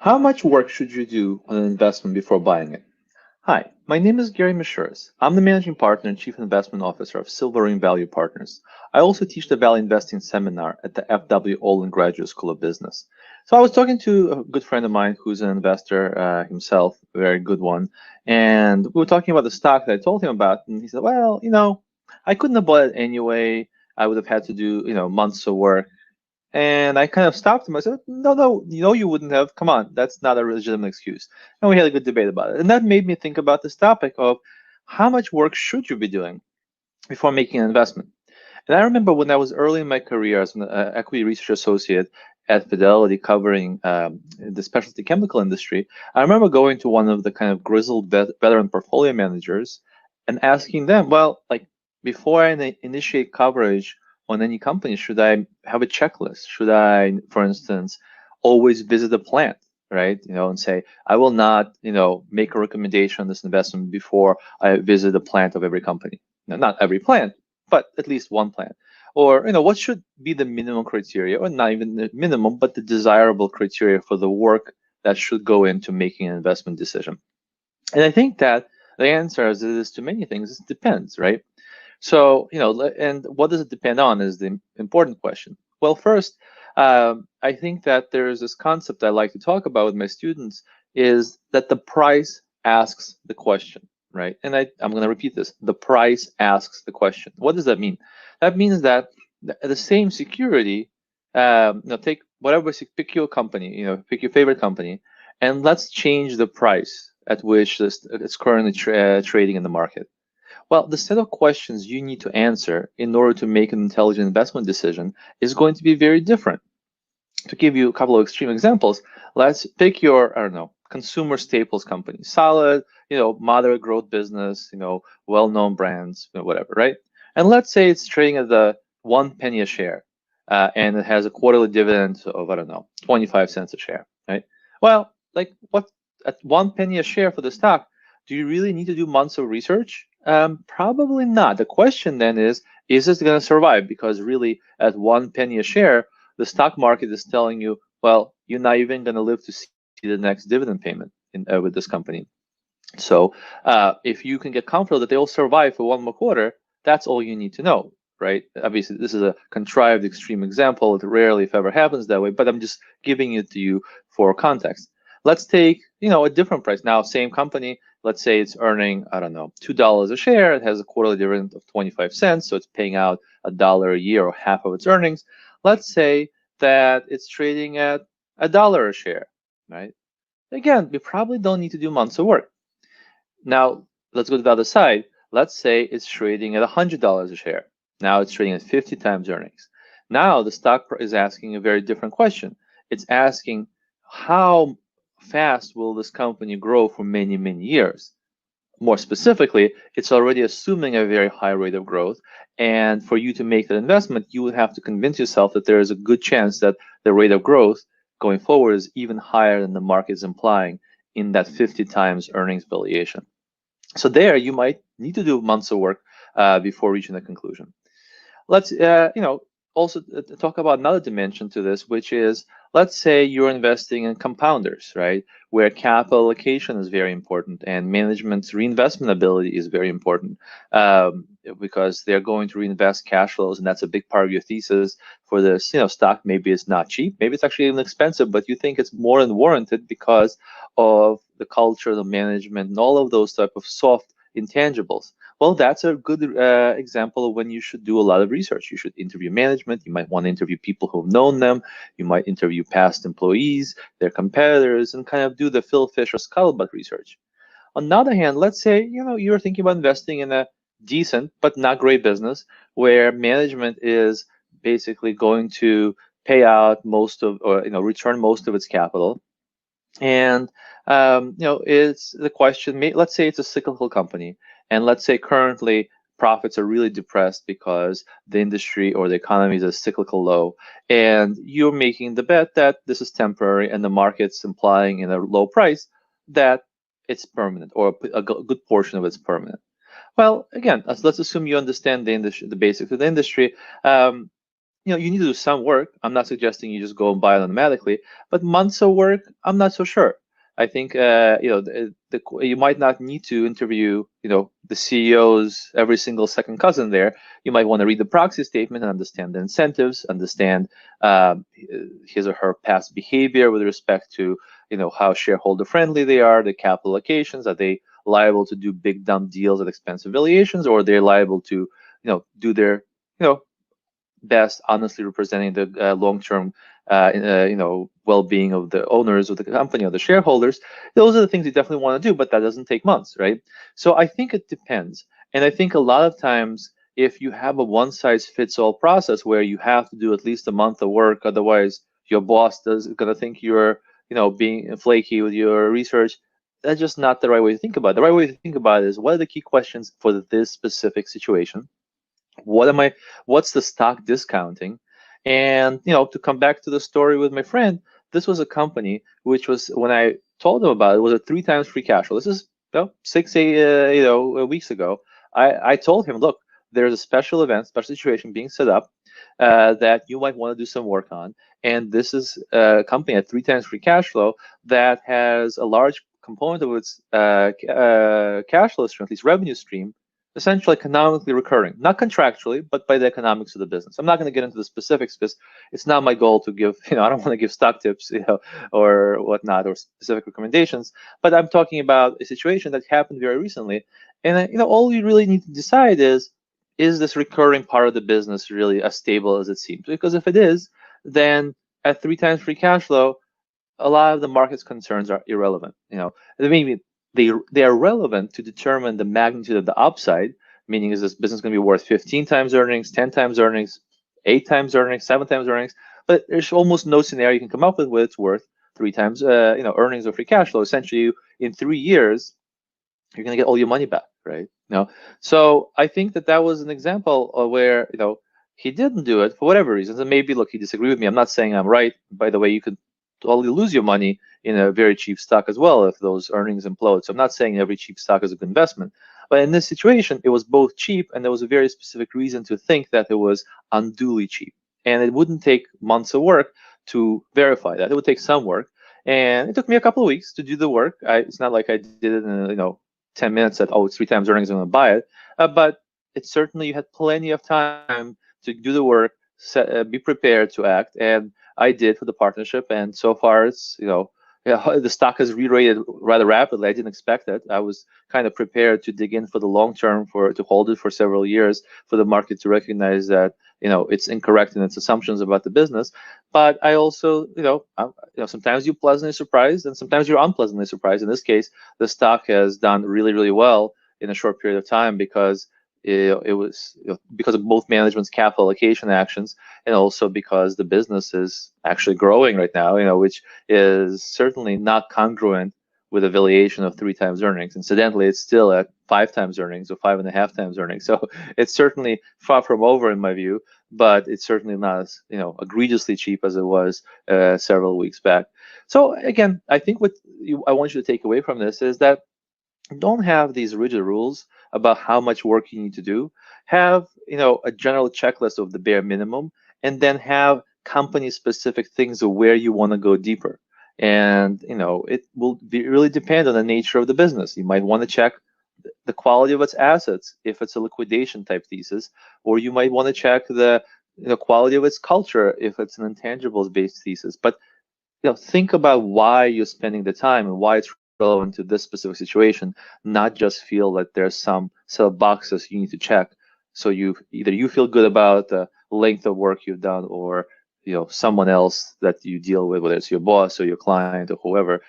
How much work should you do on an investment before buying it? Hi, my name is Gary Mishuras. I'm the managing partner and chief investment officer of Silverring Value Partners. I also teach the Value Investing Seminar at the FW Olin Graduate School of Business. So I was talking to a good friend of mine who's an investor himself, a very good one, and we were talking about the stock that I told him about, and he said, "Well, I couldn't have bought it anyway. I would have had to do, months of work." And I kind of stopped him. I said, "No, no, you wouldn't have. Come on, that's not a legitimate excuse." And we had a good debate about it. And that made me think about this topic of how much work should you be doing before making an investment. And I remember when I was early in my career as an equity research associate at Fidelity covering the specialty chemical industry, I remember going to one of the kind of grizzled veteran portfolio managers and asking them, well, like before I initiate coverage on any company, should I have a checklist? Should I, for instance, always visit a plant, right? And say, I will not, make a recommendation on this investment before I visit a plant of every company. Now, not every plant, but at least one plant. Or, what should be the minimum criteria, or not even the minimum, but the desirable criteria for the work that should go into making an investment decision? And I think that the answer, as it is to many things, is it depends, right? So, and what does it depend on is the important question. Well, first, I think that there is this concept I like to talk about with my students is that the price asks the question, right? And I'm going to repeat this. The price asks the question. What does that mean? That means that the same security, take whatever, pick your company, pick your favorite company, and let's change the price at which it's currently trading in the market. Well, the set of questions you need to answer in order to make an intelligent investment decision is going to be very different. To give you a couple of extreme examples, let's pick your, I don't know, consumer staples company, solid, moderate growth business, well-known brands, whatever, right? And let's say it's trading at the 1 penny a share, and it has a quarterly dividend of, I don't know, 25 cents a share, right? Well, like what, at 1 penny a share for the stock, do you really need to do months of research? Probably not. The question then is this going to survive? Because really, at 1 penny a share, the stock market is telling you, well, you're not even going to live to see the next dividend payment with this company. So if you can get comfortable that they'll survive for one more quarter, that's all you need to know, right? Obviously, this is a contrived extreme example. It rarely, if ever, happens that way, but I'm just giving it to you for context. Let's take, a different price. Now, same company, let's say it's earning, I don't know, $2 a share. It has a quarterly dividend of 25 cents, so it's paying out $1 a year or half of its earnings. Let's say that it's trading at $1 a share, right? Again, we probably don't need to do months of work. Now, let's go to the other side. Let's say it's trading at $100 a share. Now it's trading at 50 times earnings. Now the stock is asking a very different question. It's asking, how fast will this company grow for many, many years? More specifically, it's already assuming a very high rate of growth. And for you to make that investment, you would have to convince yourself that there is a good chance that the rate of growth going forward is even higher than the market is implying in that 50 times earnings valuation. So there, you might need to do months of work before reaching a conclusion. Let's, also talk about another dimension to this, which is, let's say you're investing in compounders, right? Where capital allocation is very important and management's reinvestment ability is very important, because they're going to reinvest cash flows, and that's a big part of your thesis for this, stock. Maybe it's not cheap, maybe it's actually even expensive, but you think it's more than warranted because of the culture, the management, and all of those type of soft intangibles. Well, that's a good example of when you should do a lot of research. You should interview management. You might want to interview people who've known them. You might interview past employees, their competitors, and kind of do the Phil Fisher scuttlebutt research. On the other hand, let's say you're thinking about investing in a decent but not great business where management is basically going to pay out most of, or return most of its capital. And it's the question. Let's say it's a cyclical company, and let's say currently profits are really depressed because the industry or the economy is a cyclical low, and you're making the bet that this is temporary, and the market's implying in a low price that it's permanent, or a good portion of it's permanent. Well, again, let's assume you understand the industry, the basics of the industry. you need to do some work. I'm not suggesting you just go and buy it automatically, but months of work, I'm not so sure. I think you might not need to interview the CEO's every single second cousin there. You might want to read the proxy statement and understand the incentives, understand his or her past behavior with respect to how shareholder friendly they are, the capital allocations. Are they liable to do big dumb deals at expense of valuations, or are they liable to do their you know best honestly representing the long-term well-being of the owners of the company or the shareholders? Those are the things you definitely want to do, but that doesn't take months, right? So I think it depends. And I think a lot of times if you have a one-size-fits-all process where you have to do at least a month of work, otherwise your boss is going to think you're being flaky with your research, that's just not the right way to think about it. The right way to think about it is, what are the key questions for this specific situation? What's the stock discounting? And to come back to the story with my friend, this was a company which was, when I told him about it, was a 3 times free cash flow. This is 6 8 weeks ago. I told him, look, there's a special event, special situation being set up that you might want to do some work on, and this is a company at 3 times free cash flow that has a large component of its cash flow stream, at least revenue stream, essentially economically recurring, not contractually, but by the economics of the business. I'm not going to get into the specifics because it's not my goal to give, I don't want to give stock tips, or whatnot, or specific recommendations, but I'm talking about a situation that happened very recently. And, all you really need to decide is this recurring part of the business really as stable as it seems? Because if it is, then at 3 times free cash flow, a lot of the market's concerns are irrelevant. Maybe they are relevant to determine the magnitude of the upside. Meaning, is this business going to be worth 15 times earnings, 10 times earnings, 8 times earnings, 7 times earnings? But there's almost no scenario you can come up with where it's worth 3 times earnings or free cash flow. Essentially, in 3 years, you're going to get all your money back, right? So I think that was an example of where he didn't do it for whatever reasons, and maybe, look, he disagreed with me. I'm not saying I'm right. By the way, you could totally lose your money in a very cheap stock as well if those earnings implode. So I'm not saying every cheap stock is a good investment, but in this situation, it was both cheap and there was a very specific reason to think that it was unduly cheap, and it wouldn't take months of work to verify that. It would take some work, and it took me a couple of weeks to do the work. It's not like I did it in 10 minutes that, oh, it's 3 times earnings, I'm going to buy it. But it certainly, you had plenty of time to do the work, be prepared to act, and I did for the partnership. And so far, it's the stock has re-rated rather rapidly. I didn't expect it. I was kind of prepared to dig in for the long term, to hold it for several years, for the market to recognize that it's incorrect in its assumptions about the business. But I also sometimes you're pleasantly surprised and sometimes you're unpleasantly surprised. In this case, the stock has done really, really well in a short period of time because it was because of both management's capital allocation actions, and also because the business is actually growing right now, which is certainly not congruent with a valuation of 3 times earnings. Incidentally, it's still at 5 times earnings or 5.5 times earnings. So it's certainly far from over in my view, but it's certainly not as egregiously cheap as it was several weeks back. So again, I think what I want you to take away from this is that don't have these rigid rules about how much work you need to do. Have a general checklist of the bare minimum, and then have company specific things of where you want to go deeper. And it will really depend on the nature of the business. You might want to check the quality of its assets if it's a liquidation type thesis, or you might want to check the quality of its culture if it's an intangibles based thesis. But think about why you're spending the time and why it's relevant to this specific situation, not just feel that there's some set of boxes you need to check. So either you feel good about the length of work you've done, or someone else that you deal with, whether it's your boss or your client or whoever,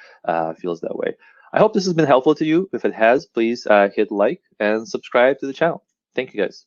feels that way. I hope this has been helpful to you. If it has, please hit like and subscribe to the channel. Thank you, guys.